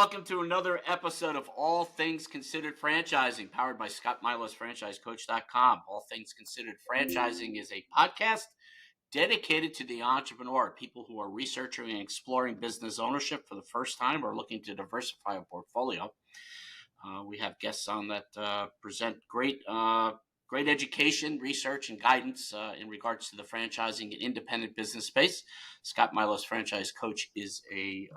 welcome to another episode of All Things Considered Franchising, powered by Scotty Milas, franchisecoach.com. All Things Considered Franchising is a podcast dedicated to the entrepreneur, people who are researching and exploring business ownership for the first time or looking to diversify a portfolio. We have guests on that present great education, research, and guidance in regards to the franchising and independent business space. Scotty Milas Franchise Coach is a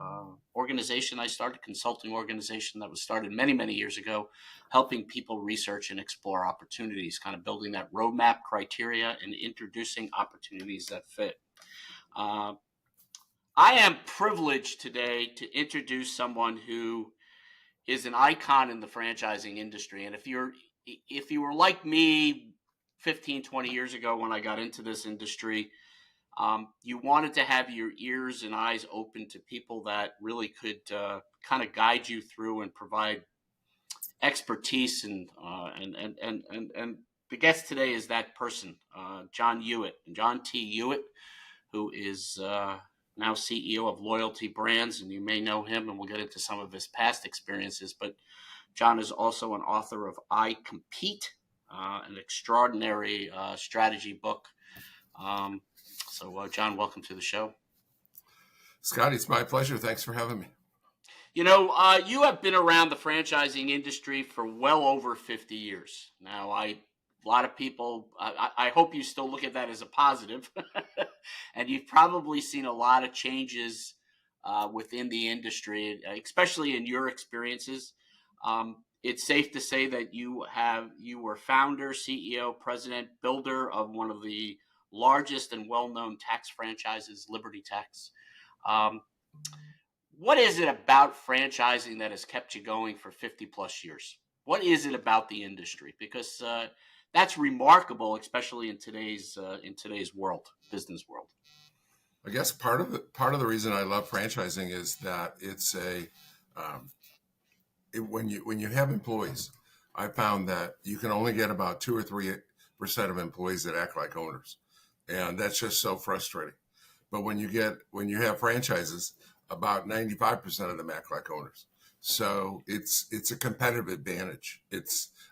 organization I started, consulting organization that was started many, many years ago, helping people research and explore opportunities, kind of building that roadmap criteria and introducing opportunities that fit. I am privileged today to introduce someone who is an icon in the franchising industry. And if you were like me 15, 20 years ago when I got into this industry, you wanted to have your ears and eyes open to people that really could kind of guide you through and provide expertise. And the guest today is that person, John Hewitt, John T. Hewitt, who is now CEO of Loyalty Brands, and you may know him, and we'll get into some of his past experiences. But John is also an author of I Compete, an extraordinary strategy book. So, John, welcome to the show. Scotty, it's my pleasure. Thanks for having me. You know, you have been around the franchising industry for well over 50 years. Now, a lot of people, I hope you still look at that as a positive. And you've probably seen a lot of changes within the industry, especially in your experiences. It's safe to say that you were founder, CEO, president, builder of one of the largest and well-known tax franchises, Liberty Tax. What is it about franchising that has kept you going for 50 plus years? What is it about the industry? Because that's remarkable, especially in today's world, business world. I guess part of the reason I love franchising is that it's when you have employees, I found that you can only get about 2 or 3% of employees that act like owners, and that's just so frustrating. But when you have franchises, about 95% of them act like owners. So it's a competitive advantage.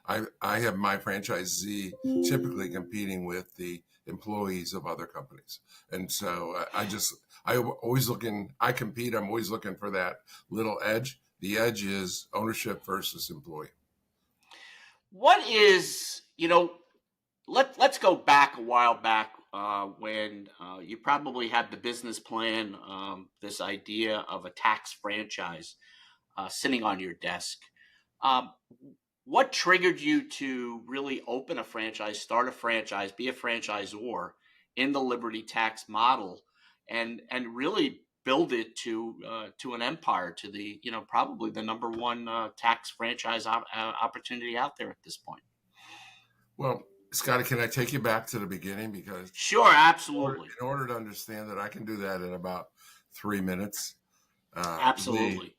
I have my franchisee typically competing with the employees of other companies. And so I compete. I'm always looking for that little edge. The edge is ownership versus employee. What is, let's go back a while back when you probably had the business plan, this idea of a tax franchise sitting on your desk. What triggered you to really open a franchise, start a franchise, be a franchisor in the Liberty Tax model, and really build it to an empire, to the probably the number one tax franchise opportunity out there at this point? Well, Scotty, can I take you back to the beginning? Because sure, absolutely. In order to understand that, I can do that in about 3 minutes. Absolutely.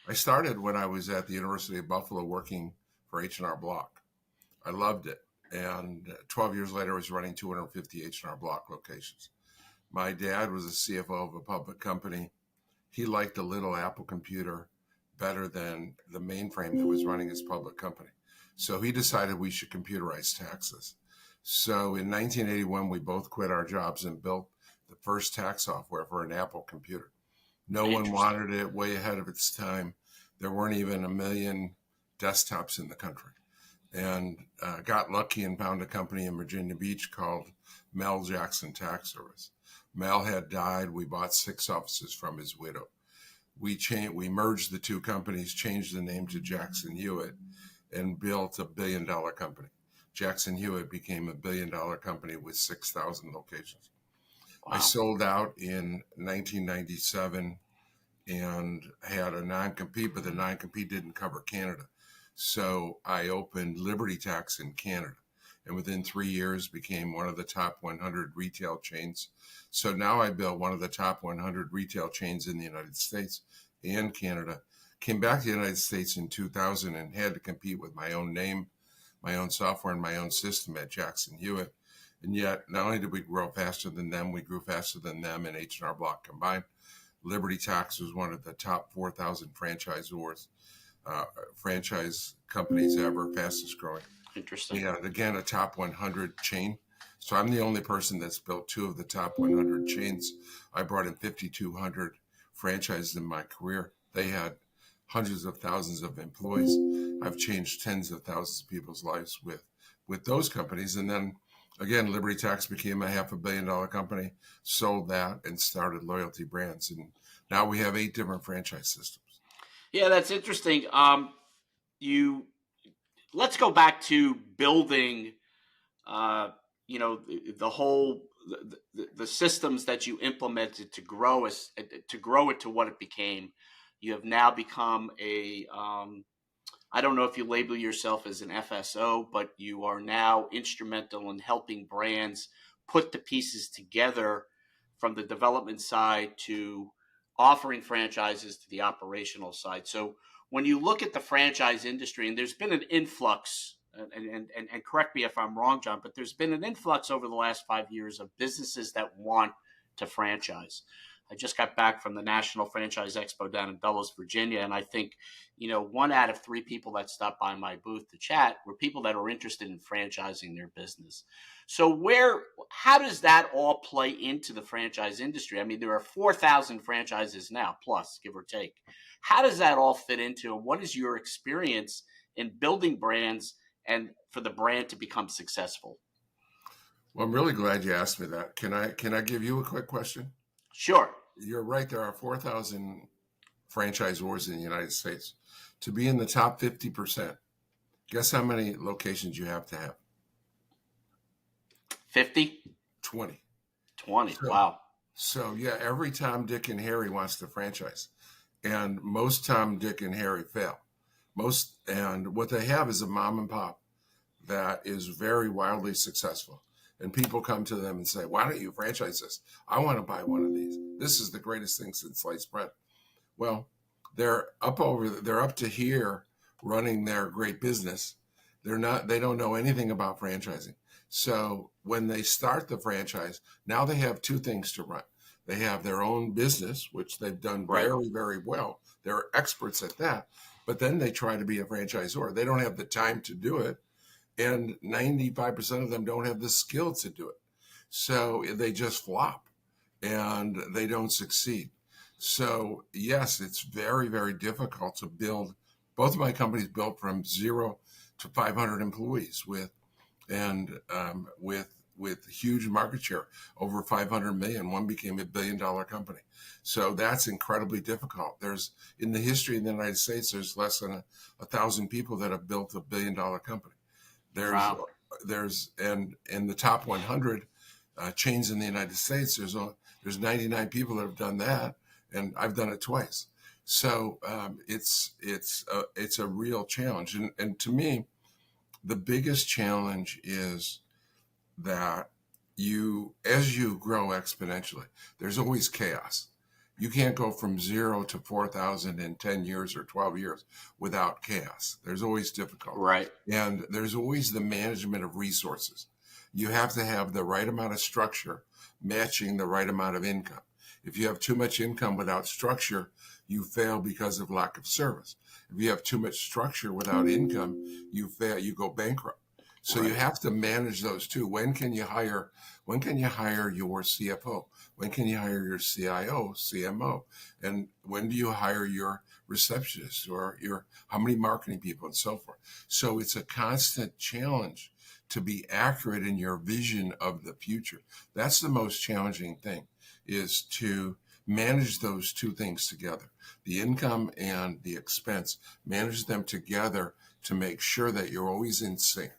I started when I was at the University of Buffalo working for H&R Block. I loved it. And 12 years later, I was running 250 H&R Block locations. My dad was a CFO of a public company. He liked a little Apple computer better than the mainframe that was running his public company. So he decided we should computerize taxes. So in 1981, we both quit our jobs and built the first tax software for an Apple computer. No one wanted it, way ahead of its time. There weren't even 1 million desktops in the country, and got lucky and found a company in Virginia Beach called Mel Jackson Tax Service. Mel had died. We bought 6 offices from his widow. We merged the two companies, changed the name to Jackson Hewitt, and built a $1 billion company. Jackson Hewitt became a $1 billion company with 6,000 locations. Wow. I sold out in 1997 and had a non-compete, but the non-compete didn't cover Canada. So I opened Liberty Tax in Canada, and within 3 years became one of the top 100 retail chains. So now I built one of the top 100 retail chains in the United States and Canada. Came back to the United States in 2000 and had to compete with my own name, my own software, and my own system at Jackson Hewitt. And yet, not only did we grow faster than them, we grew faster than them and H&R Block combined. Liberty Tax was one of the top 4,000 franchise companies ever, fastest growing. Interesting. And again, a top 100 chain. So I'm the only person that's built two of the top 100 chains. I brought in 5,200 franchises in my career. They had hundreds of thousands of employees. I've changed tens of thousands of people's lives with those companies. And then again, Liberty Tax became a $500 million company, sold that, and started Loyalty Brands. And now we have 8 different franchise systems. Yeah, that's interesting. You let's go back to building. The whole the systems that you implemented to grow it to what it became. You have now become a I don't know if you label yourself as an FSO, but you are now instrumental in helping brands put the pieces together from the development side to offering franchises to the operational side. So when you look at the franchise industry, and there's been an influx, and correct me if I'm wrong, John, but there's been an influx over the last 5 years of businesses that want to franchise. I just got back from the National Franchise Expo down in Dulles, Virginia, and I think, 1 out of 3 people that stopped by my booth to chat were people that are interested in franchising their business. So how does that all play into the franchise industry? I mean, there are 4,000 franchises now, plus, give or take. How does that all fit into, and what is your experience in building brands and for the brand to become successful? Well, I'm really glad you asked me that. Can I give you a quick question? Sure. You're right. There are 4,000 franchisors in the United States. To be in the top 50%, guess how many locations you have to have? 50? 20. 20. Wow. So yeah, every Tom, Dick, and Harry wants to franchise. And most Tom, Dick, and Harry fail. And what they have is a mom and pop that is very wildly successful. And people come to them and say, why don't you franchise this? I want to buy one of these. This is the greatest thing since sliced bread. Well, they're up to here running their great business. They don't know anything about franchising. So when they start the franchise, now they have 2 things to run. They have their own business, which they've done very, very well. They're experts at that. But then they try to be a franchisor. They don't have the time to do it. And 95% of them don't have the skill to do it. So they just flop and they don't succeed. So yes, it's very, very difficult to build. Both of my companies built from 0 to 500 employees with huge market share, over 500 million. One became $1 billion company. So that's incredibly difficult. In the history of the United States, there's less than 1,000 people that have built $1 billion company. And in the top 100 chains in the United States, there's 99 people that have done that, and I've done it twice. So it's a real challenge. And to me, the biggest challenge is that as you grow exponentially, there's always chaos. You can't go from 0 to 4,000 in 10 years or 12 years without chaos. There's always difficulty. Right. And there's always the management of resources. You have to have the right amount of structure matching the right amount of income. If you have too much income without structure, you fail because of lack of service. If you have too much structure without income, you fail, you go bankrupt. So you have to manage those two. When can you hire your CFO? When can you hire your CIO, CMO? And when do you hire your receptionist or how many marketing people and so forth? So it's a constant challenge to be accurate in your vision of the future. That's the most challenging thing, is to manage those 2 things together, the income and the expense, manage them together to make sure that you're always in sync.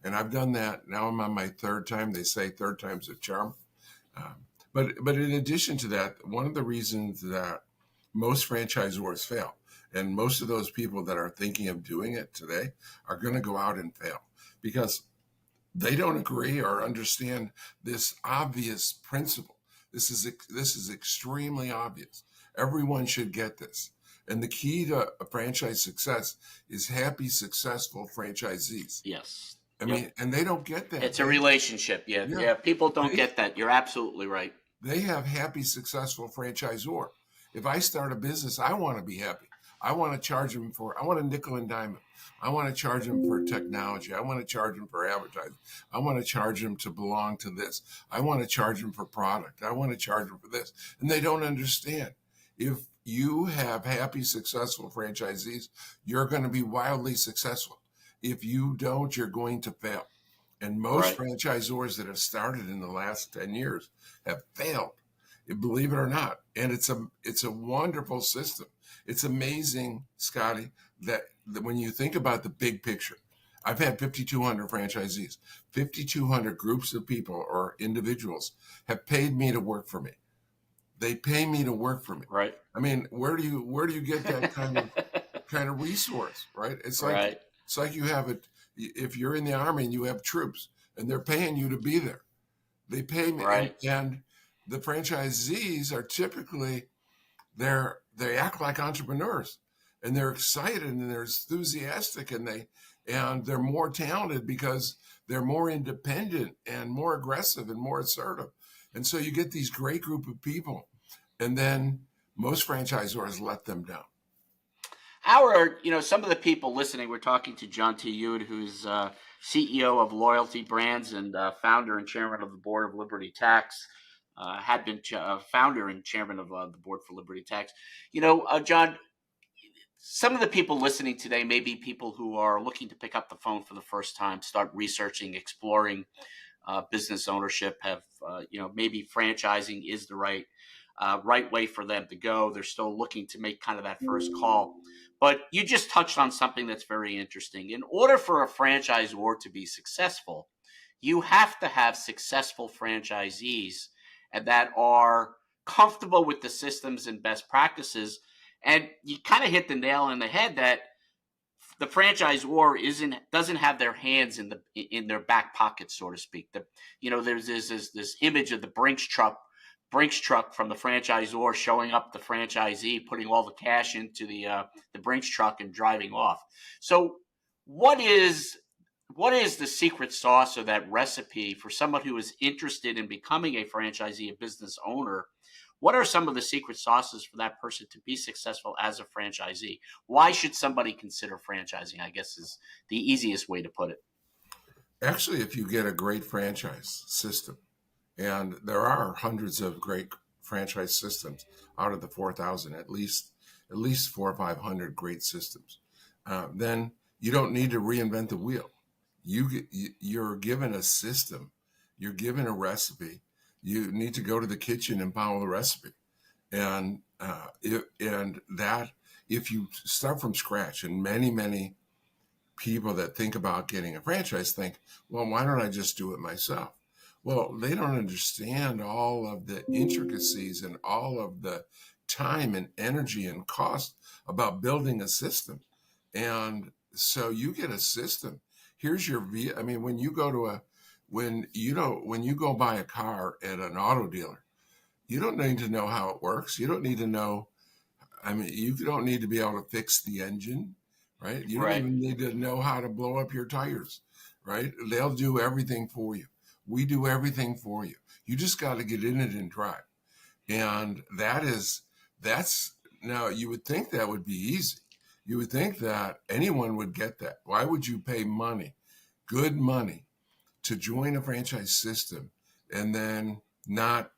And I've done that. Now I'm on my 3rd time. They say 3rd time's a charm. But in addition to that, one of the reasons that most franchisors fail, and most of those people that are thinking of doing it today are going to go out and fail because they don't agree or understand this obvious principle. This is extremely obvious. Everyone should get this. And the key to a franchise success is happy, successful franchisees. Yes. I mean, and they don't get that. It's a relationship. Yeah. People don't get that. You're absolutely right. They have happy, successful franchisor. If I start a business, I want to be happy. I want to charge them I want a nickel and dime them. I want to charge them for technology. I want to charge them for advertising. I want to charge them to belong to this. I want to charge them for product. I want to charge them for this. And they don't understand. If you have happy, successful franchisees, you're going to be wildly successful. If you don't, you're going to fail. And most Right. franchisors that have started in the last 10 years have failed, believe it or not. And it's a wonderful system. It's amazing, Scotty, that when you think about the big picture, I've had 5,200 franchisees, 5,200 groups of people or individuals have paid me to work for me. They pay me to work for me. Right. I mean, where do you get that kind of resource, right? Right. It's like you have it. If you're in the army and you have troops and they're paying you to be there, they pay me. Right. And the franchisees are typically they act like entrepreneurs, and they're excited and they're enthusiastic, and they're more talented because they're more independent and more aggressive and more assertive. And so you get these great group of people, and then most franchisors let them down. Some of the people listening, we're talking to John T. Hewitt, who's CEO of Loyalty Brands and founder and chairman of the board of Liberty Tax. Had been founder and chairman of the board for Liberty Tax. John, some of the people listening today may be people who are looking to pick up the phone for the first time, start researching, exploring business ownership, have, maybe franchising is the right way for them to go. They're still looking to make kind of that first call. But you just touched on something that's very interesting. In order for a franchisor to be successful, you have to have successful franchisees and that are comfortable with the systems and best practices. And you kind of hit the nail on the head that the franchisor doesn't have their hands in their back pocket, so to speak. There's this image of the Brinks truck from the franchisor showing up the franchisee, putting all the cash into the Brinks truck and driving off. So what is the secret sauce or that recipe for someone who is interested in becoming a franchisee, a business owner? What are some of the secret sauces for that person to be successful as a franchisee? Why should somebody consider franchising, I guess, is the easiest way to put it. Actually, if you get a great franchise system, and there are hundreds of great franchise systems out of the 4,000, at least 400 or 500 great systems, then you don't need to reinvent the wheel. You're given a system, you're given a recipe. You need to go to the kitchen and follow the recipe, and if you start from scratch, and many people that think about getting a franchise think, well, why don't I just do it myself? Well, they don't understand all of the intricacies and all of the time and energy and cost about building a system. And so you get a system. Here's your when you go buy a car at an auto dealer, you don't need to know how it works. You don't need to know. You don't need to be able to fix the engine, right? You don't even need to know how to blow up your tires, right? They'll do everything for you. We do everything for you. You just got to get in it and drive. And now you would think that would be easy. You would think that anyone would get that. Why would you pay good money, to join a franchise system and then not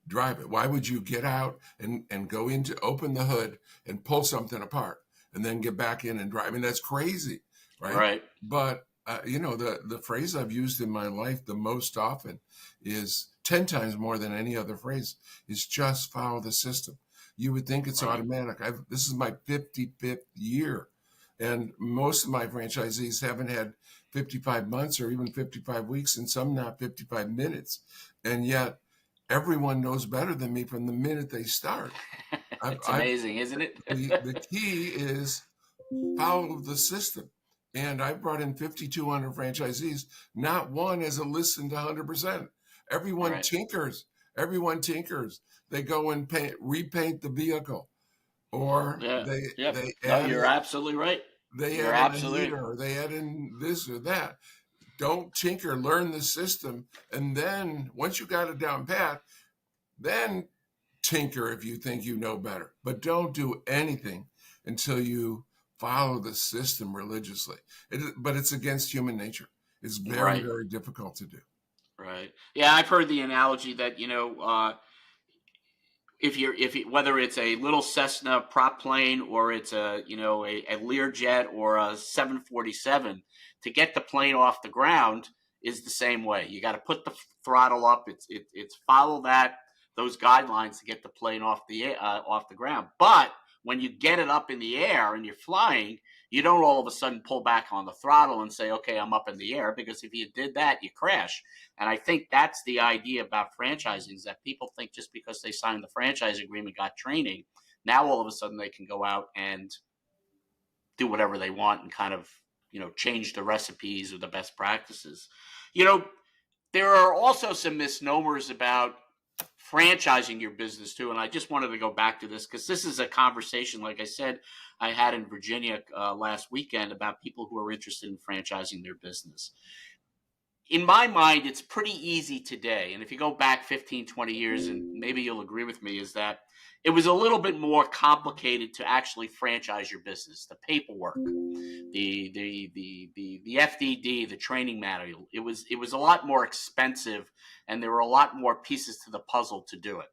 drive it? Why would you get out and go in to open the hood and pull something apart and then get back in and drive? That's crazy, right? Right. But the phrase I've used in my life the most often is 10 times more than any other phrase is just follow the system. You would think it's automatic. This is my 55th year, and most of my franchisees haven't had 55 months or even 55 weeks, and some not 55 minutes. And yet everyone knows better than me from the minute they start. It's amazing, isn't it? The key is follow the system. And I've brought in 5,200 franchisees. Not one has listened 100%. Everyone tinkers. Everyone tinkers. They go and repaint the vehicle, or they add. You're absolutely right. They add in a heater, or they add in this or that. Don't tinker. Learn the system, and then once you got it down pat, then tinker if you think you know better, but don't do anything until you follow the system religiously. But it's against human nature. It's very, Right. very difficult to do. Right. Yeah, I've heard the analogy that whether it's a little Cessna prop plane or it's a Learjet or a 747, to get the plane off the ground is the same way. You got to put the throttle up. It's follow those guidelines to get the plane off the ground. But when you get it up in the air and you're flying, you don't all of a sudden pull back on the throttle and say, okay, I'm up in the air, because if you did that, you crash. And I think that's the idea about franchising, is that people think just because they signed the franchise agreement, got training, now all of a sudden they can go out and do whatever they want and kind of, change the recipes or the best practices. You know, there are also some misnomers about franchising your business too. And I just wanted to go back to this because this is a conversation, like I said, I had in Virginia last weekend about people who are interested in franchising their business. In my mind, it's pretty easy today. And if you go back 15, 20 years, and maybe you'll agree with me, is that it was a little bit more complicated to actually franchise your business. The paperwork, the FDD, the training manual, it was a lot more expensive, and there were a lot more pieces to the puzzle to do it.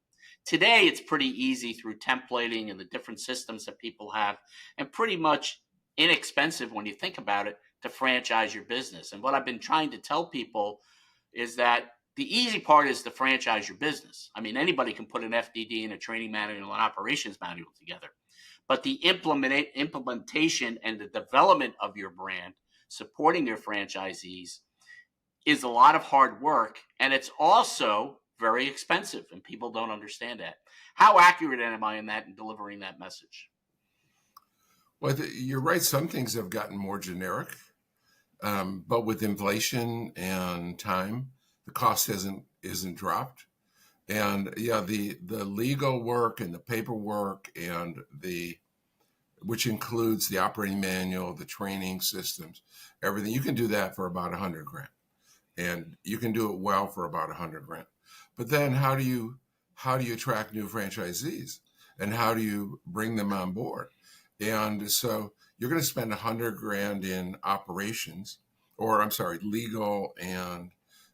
Today, it's pretty easy through templating and the different systems that people have, and pretty much inexpensive when you think about it, to franchise your business. And what I've been trying to tell people is that the easy part is to franchise your business. I mean, anybody can put an FDD and a training manual and an operations manual together. But the implementation and the development of your brand, supporting your franchisees, is a lot of hard work. And it's also very expensive. And people don't understand that. How accurate am I in that, in delivering that message? Well, you're right. Some things have gotten more generic. But with inflation and time, the cost isn't dropped. And yeah, the legal work and the paperwork and which includes the operating manual, the training systems, everything, you can do that for about $100,000, and you can do it well for about $100,000. But then how do you attract new franchisees, and how do you bring them on board? And so you're going to spend $100,000 in operations, or I'm sorry, legal and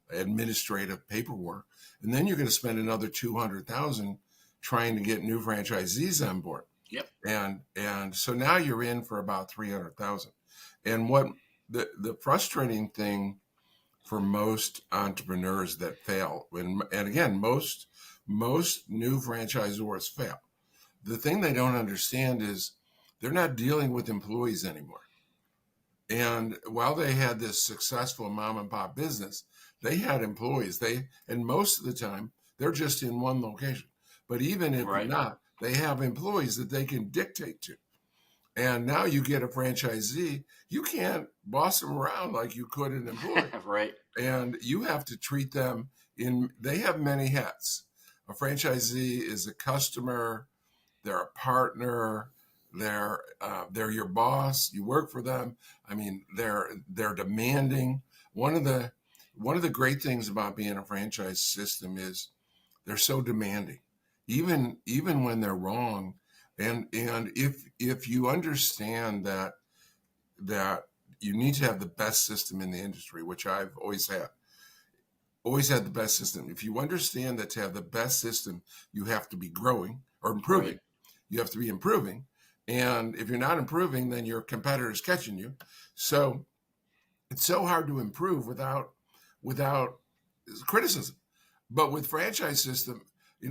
administrative paperwork, and then you're going to spend another $200,000 trying to get new franchisees on board. Yep. And so now you're in for about $300,000. And what the frustrating thing for most entrepreneurs that fail, and again, most new franchisors fail. The thing they don't understand is they're not dealing with employees anymore. And while they had this successful mom and pop business, they had employees. And most of the time, they're just in one location. But even if Right. not, they have employees that they can dictate to. And now you get a franchisee, you can't boss them around like you could an employee. Right. And you have to treat them they have many hats. A franchisee is a customer, they're a partner, they're your boss. You work for them. I mean, they're demanding. One of the great things about being a franchise system is they're so demanding, even when they're wrong. And if you understand that you need to have the best system in the industry, which I've always had the best system. If you understand that to have the best system, you have to be growing or improving. Right. You have to be improving. And if you're not improving, then your competitor's catching you. So it's so hard to improve without criticism. But with franchise system,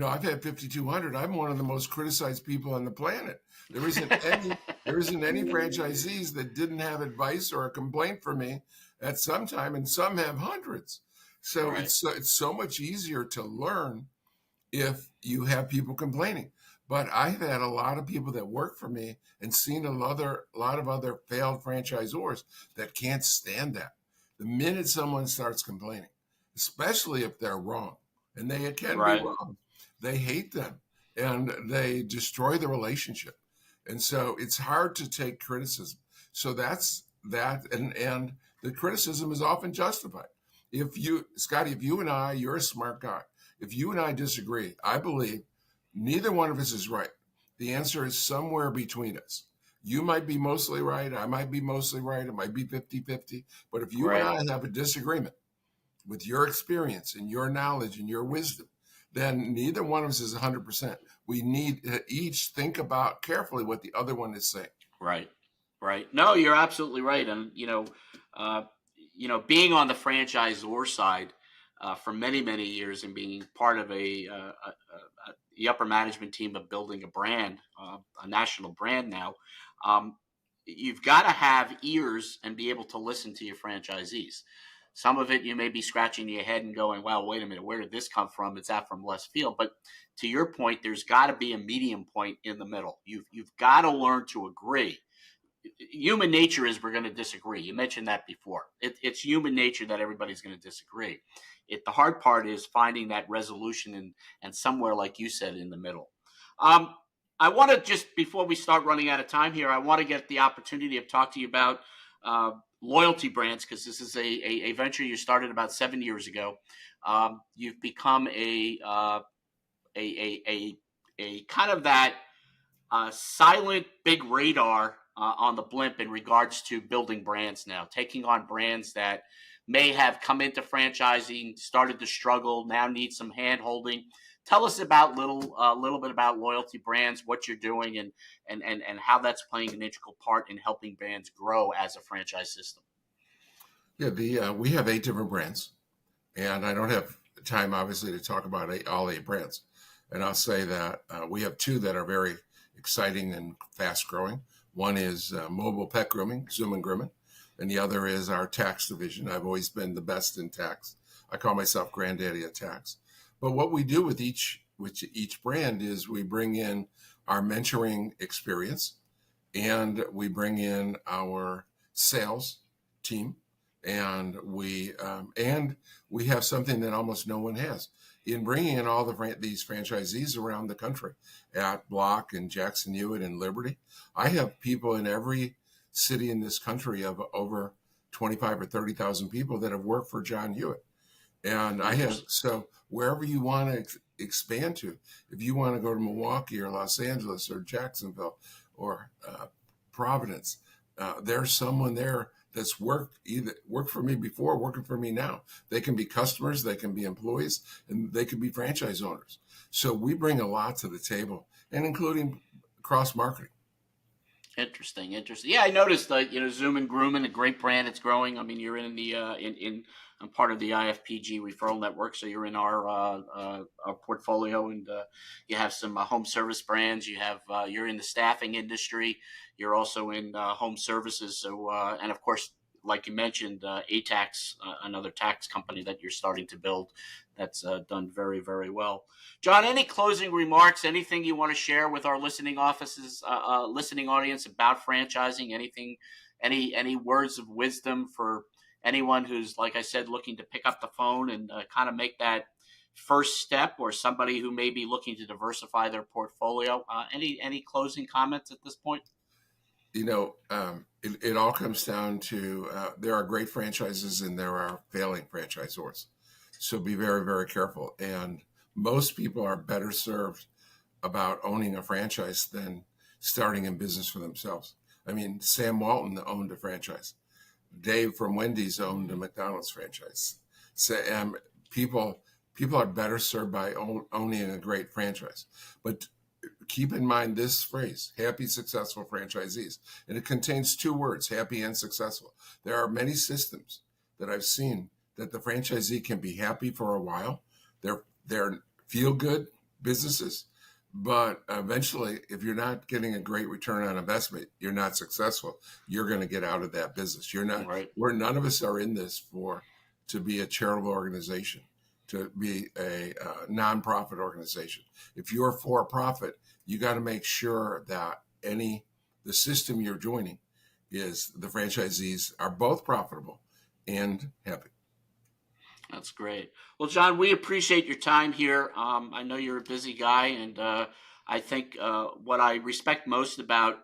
I've had 5,200. I'm one of the most criticized people on the planet. There isn't any franchisees that didn't have advice or a complaint for me at some time, and some have hundreds. So right. It's so much easier to learn if you have people complaining. But I've had a lot of people that work for me and seen a lot of other failed franchisors that can't stand that. The minute someone starts complaining, especially if they're wrong, and they can right. be wrong, they hate them and they destroy the relationship. And so it's hard to take criticism. So that's that. And the criticism is often justified. Scotty, if you and I, you're a smart guy. If you and I disagree, I believe Neither one of us is right. The answer is somewhere between us. You might be mostly right. I might be mostly right. It might be 50-50. But if you and Right. I have a disagreement with your experience and your knowledge and your wisdom, then neither one of us is 100%. We need to each think about carefully what the other one is saying. Right. Right. No, you're absolutely right. And uh, being on the franchisor side for many, many years and being part of the upper management team of building a brand, a national brand now, um, you've got to have ears and be able to listen to your franchisees. Some of it you may be scratching your head and going, "Wow, wait a minute, where did this come from?" It's that from left field. But to your point, there's got to be a medium point in the middle. You've got to learn to agree. Human nature is we're going to disagree. You mentioned that before. It's human nature that everybody's going to disagree. The hard part is finding that resolution and somewhere, like you said, in the middle. Um, I want to just before we start running out of time here, I want to get the opportunity to talk to you about uh, loyalty brands because this is a venture you started about 7 years ago. You've become a kind of that silent big radar on the blimp in regards to building brands now, taking on brands that may have come into franchising, started to struggle, now need some hand holding. Tell us about little bit about loyalty brands, what you're doing, and how that's playing an integral part in helping brands grow as a franchise system. Yeah, we have 8 different brands, and I don't have time, obviously, to talk about all 8 brands. And I'll say that we have 2 that are very exciting and fast growing. One is mobile pet grooming, Zoom and Grooming, and the other is our tax division. I've always been the best in tax. I call myself granddaddy of tax. But what we do with each brand is we bring in our mentoring experience, and we bring in our sales team, and we have something that almost no one has in bringing in all these franchisees around the country at Block and Jackson Hewitt and Liberty. I have people in every city in this country of over 25 or 30,000 people that have worked for John Hewitt. And I have, so wherever you want to expand to, if you want to go to Milwaukee or Los Angeles or Jacksonville or Providence, there's someone there that's worked for me before, working for me now. They can be customers, they can be employees, and they can be franchise owners. So we bring a lot to the table, and including cross marketing. Interesting. Yeah, I noticed that Zoom and Grooming, a great brand. It's growing. I mean, you're in the in I'm part of the IFPG referral network, so you're in our portfolio, and you have some home service brands. You're in the staffing industry. You're also in home services. So and of course, like you mentioned, ATAX, another tax company that you're starting to build, that's done very very well. John, any closing remarks? Anything you want to share with our listening audience about franchising? Anything, any words of wisdom for anyone who's, like I said, looking to pick up the phone and kind of make that first step, or somebody who may be looking to diversify their portfolio? Any closing comments at this point? It all comes down to there are great franchises and there are failing franchisors. So be very, very careful. And most people are better served about owning a franchise than starting in business for themselves. I mean, Sam Walton owned a franchise. Dave from Wendy's owned a McDonald's franchise. So, people are better served by owning a great franchise. But keep in mind this phrase: happy, successful franchisees. And it contains 2 words: happy and successful. There are many systems that I've seen that the franchisee can be happy for a while. They're feel good businesses, but eventually, if you're not getting a great return on investment, you're not successful. You're going to get out of that business. You're not. Right. None of us are in this to be a charitable organization, to be a nonprofit organization. If you're for profit, you got to make sure that the system you're joining is the franchisees are both profitable and happy. That's great. Well, John, we appreciate your time here. I know you're a busy guy, and I think what I respect most about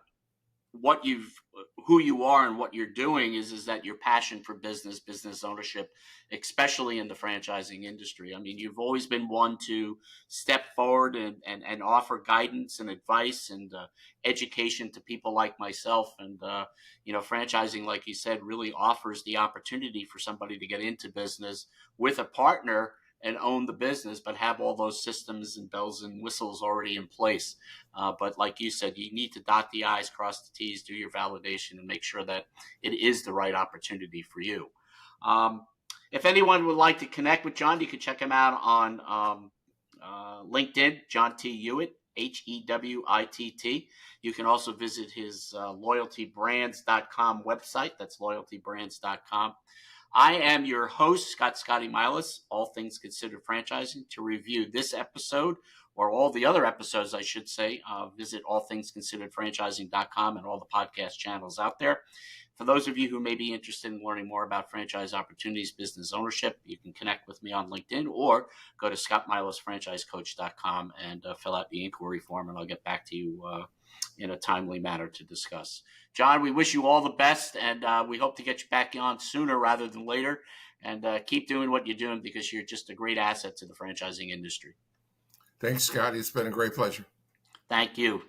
who you are and what you're doing is that your passion for business ownership, especially in the franchising industry. I mean, you've always been one to step forward and offer guidance and advice and education to people like myself. And, franchising, like you said, really offers the opportunity for somebody to get into business with a partner and own the business, but have all those systems and bells and whistles already in place. But like you said, you need to dot the I's, cross the T's, do your validation, and make sure that it is the right opportunity for you. If anyone would like to connect with John, you can check him out on LinkedIn, John T. Hewitt, Hewitt. You can also visit his loyaltybrands.com website. That's loyaltybrands.com. I am your host, Scotty Milas, All Things Considered Franchising. To review this episode, or all the other episodes, I should say, visit allthingsconsideredfranchising.com and all the podcast channels out there. For those of you who may be interested in learning more about franchise opportunities, business ownership, you can connect with me on LinkedIn or go to scottmilasfranchisecoach.com and fill out the inquiry form, and I'll get back to you in a timely manner to discuss. John, we wish you all the best, and we hope to get you back on sooner rather than later. And keep doing what you're doing, because you're just a great asset to the franchising industry. Thanks, Scotty. It's been a great pleasure. Thank you.